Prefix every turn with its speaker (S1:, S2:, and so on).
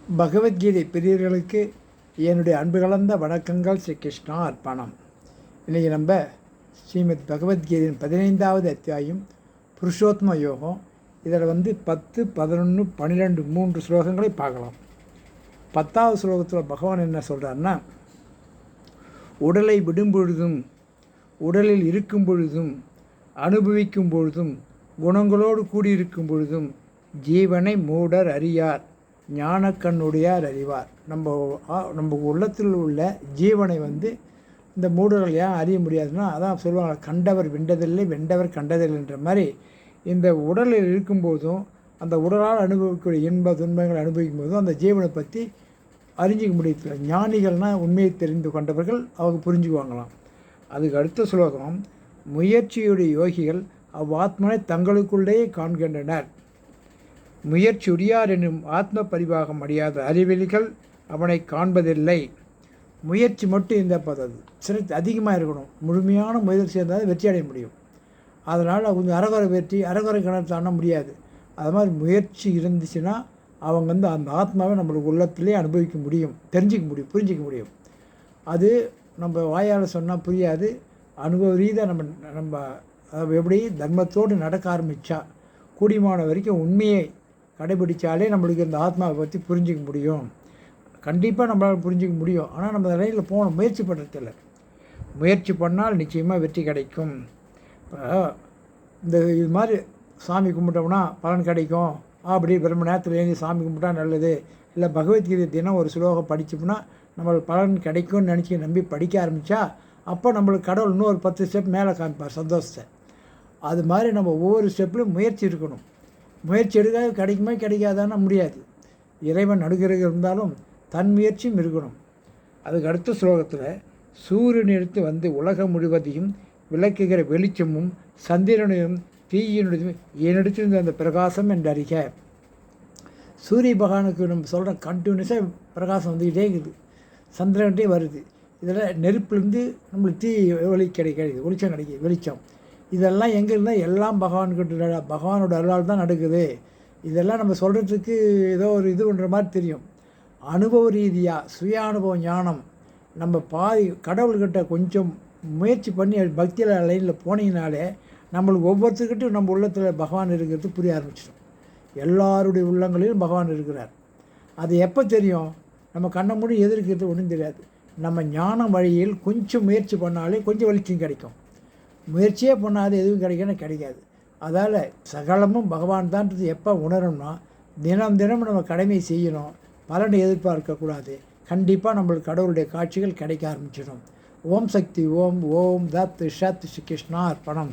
S1: பகவத்கீதை பிரியர்களுக்கு என்னுடைய அன்பு கலந்த வணக்கங்கள். ஸ்ரீ கிருஷ்ணா அர்ப்பணம். இன்றைக்கி நம்ம ஸ்ரீமத் பகவத்கீதையின் 15வது அத்தியாயம் புருஷோத்தம யோகம். இதில் 10, 11, 12 3 ஸ்லோகங்களை பார்க்கலாம். 10வது ஸ்லோகத்தில் பகவான் என்ன சொல்கிறாருன்னா, உடலை விடும் பொழுதும் உடலில் இருக்கும் பொழுதும் அனுபவிக்கும் பொழுதும் குணங்களோடு கூடியிருக்கும் பொழுதும் ஜீவனை மூடர் அறியார், ஞானக்கண்ணுடையார் அறிவார். நம்ம உள்ளத்தில் உள்ள ஜீவனை இந்த மூடர்கள் ஏன் அறிய முடியாதுன்னா, அதான் சொல்லுவாங்க, கண்டவர் வென்றதில்லை வென்றவர் கண்டதில்லைன்ற மாதிரி. இந்த உடலில் இருக்கும்போதும் அந்த உடலால் அனுபவிக்கக்கூடிய இன்ப துன்பங்களை அனுபவிக்கும் போதும் அந்த ஜீவனை பற்றி அறிஞ்சிக்க முடியல. ஞானிகள்னால் உண்மையை தெரிந்து கொண்டவர்கள் அவங்க புரிஞ்சுக்குவாங்களாம். அதுக்கு அடுத்த ஸ்லோகம், முயற்சியுடைய யோகிகள் அவ்வாத்மனை தங்களுக்குள்ளேயே காண்கின்றனர். முயற்சியுடையார் என்னும் ஆத்ம பரிவாகம் அடையாத அறிவெளிகள் அவனை காண்பதில்லை. முயற்சி மட்டும் இருந்தால் பார்த்தது, சிறப்பு அதிகமாக இருக்கணும். முழுமையான முயற்சி இருந்தால் வெற்றி அடைய முடியும். அதனால் கொஞ்சம் அறகுறை வெற்றி, அறகுறை கிணறு தாண்ட முடியாது. அது மாதிரி முயற்சி இருந்துச்சுன்னா அவங்க அந்த ஆத்மாவை நம்மளுக்கு உள்ளத்திலே அனுபவிக்க முடியும், தெரிஞ்சிக்க முடியும், புரிஞ்சிக்க முடியும். அது நம்ம வாயால் சொன்னால் புரியாது. அனுபவ ரீதியாக நம்ம எப்படி தர்மத்தோடு நடக்க ஆரம்பித்தா கூடிமான வரைக்கும் உண்மையை கடைபிடித்தாலே நம்மளுக்கு இந்த ஆத்மாவை பற்றி புரிஞ்சிக்க முடியும். கண்டிப்பாக நம்மளால் புரிஞ்சிக்க முடியும். ஆனால் நம்ம நிலையில் போகணும், முயற்சி பண்ணுறதில்ல. முயற்சி பண்ணால் நிச்சயமாக வெற்றி கிடைக்கும். இப்போ இது மாதிரி சாமி கும்பிட்டோம்னா பலன் கிடைக்கும், அப்படி பிரம்ம நேரத்தில் ஏறி சாமி கும்பிட்டா நல்லது, இல்லை பகவத்கீதை தினம் ஒரு ஸ்லோகம் படித்தோம்னா நம்மளுக்கு பலன் கிடைக்கும்னு நினச்சி நம்பி படிக்க ஆரம்பித்தா அப்போ நம்மளுக்கு கடவுள் இன்னும் ஒரு 10 ஸ்டெப் மேலே காமிப்பார் சந்தோஷத்தை. அது மாதிரி நம்ம ஒவ்வொரு ஸ்டெப்லையும் முயற்சி இருக்கணும். முயற்சி எடுக்காது கிடைக்குமே கிடைக்காதான்னா முடியாது. இறைவன் நடுகிறது இருந்தாலும் தன் முயற்சியும் இருக்கணும். அதுக்கு அடுத்த ஸ்லோகத்தில், சூரியன் எடுத்து உலகம் முழுவதையும் விளக்குகிற வெளிச்சமும் சந்திரனையும் தீயினுடையும் என்னிடத்திலிருந்து அந்த பிரகாசம் என்று அறிக. சூரிய பகவானுக்கு நம்ம சொல்கிற கண்டினியூஸாக பிரகாசம் வந்துக்கிட்டே இருக்குது, சந்திரன்கிட்டே வருது. இதில் நெருப்புலேருந்து நம்மளுக்கு தீ ஒளி கிடைக்கிறது, வெளிச்சம் கிடைக்கிது, வெளிச்சம். இதெல்லாம் எங்கே இருந்தால் எல்லாம் பகவான்கிட்ட, பகவானோட அருளால் தான் நடக்குது. இதெல்லாம் நம்ம சொல்கிறதுக்கு ஏதோ ஒரு இது பண்ணுற மாதிரி தெரியும். அனுபவ ரீதியாக சுய அனுபவ ஞானம் நம்ம கடவுள்கிட்ட கொஞ்சம் முயற்சி பண்ணி பக்தியில் லைனில் போனீங்கனாலே நம்மளுக்கு ஒவ்வொருத்தருக்கிட்டும் நம்ம உள்ளத்தில் பகவான் இருக்கிறது புரிய ஆரம்பிச்சிடும். எல்லாருடைய உள்ளங்களிலும் பகவான் இருக்கிறார். அது எப்போ தெரியும்? நம்ம கண்ணை மூடி எதிர்க்கிறது ஒன்றும் தெரியாது. நம்ம ஞான வழியில் கொஞ்சம் முயற்சி பண்ணாலே கொஞ்சம் வெளிச்சம் கிடைக்கும். முயற்சியே பண்ணாது எதுவும் கிடைக்கணும் கிடைக்காது. அதால் சகலமும் பகவான் தான்றது எப்போ உணரணும்னா, தினம் தினம் நம்ம கடமை செய்யணும், பலனை எதிர்பார்க்கக்கூடாது. கண்டிப்பாக நம்மளுக்கு கடவுளுடைய காட்சிகள் கிடைக்க ஆரம்பிச்சிடும். ஓம் சக்தி ஓம். ஓம் தத் சத் ஸ்ரீ கிருஷ்ணா அர்ப்பணம்.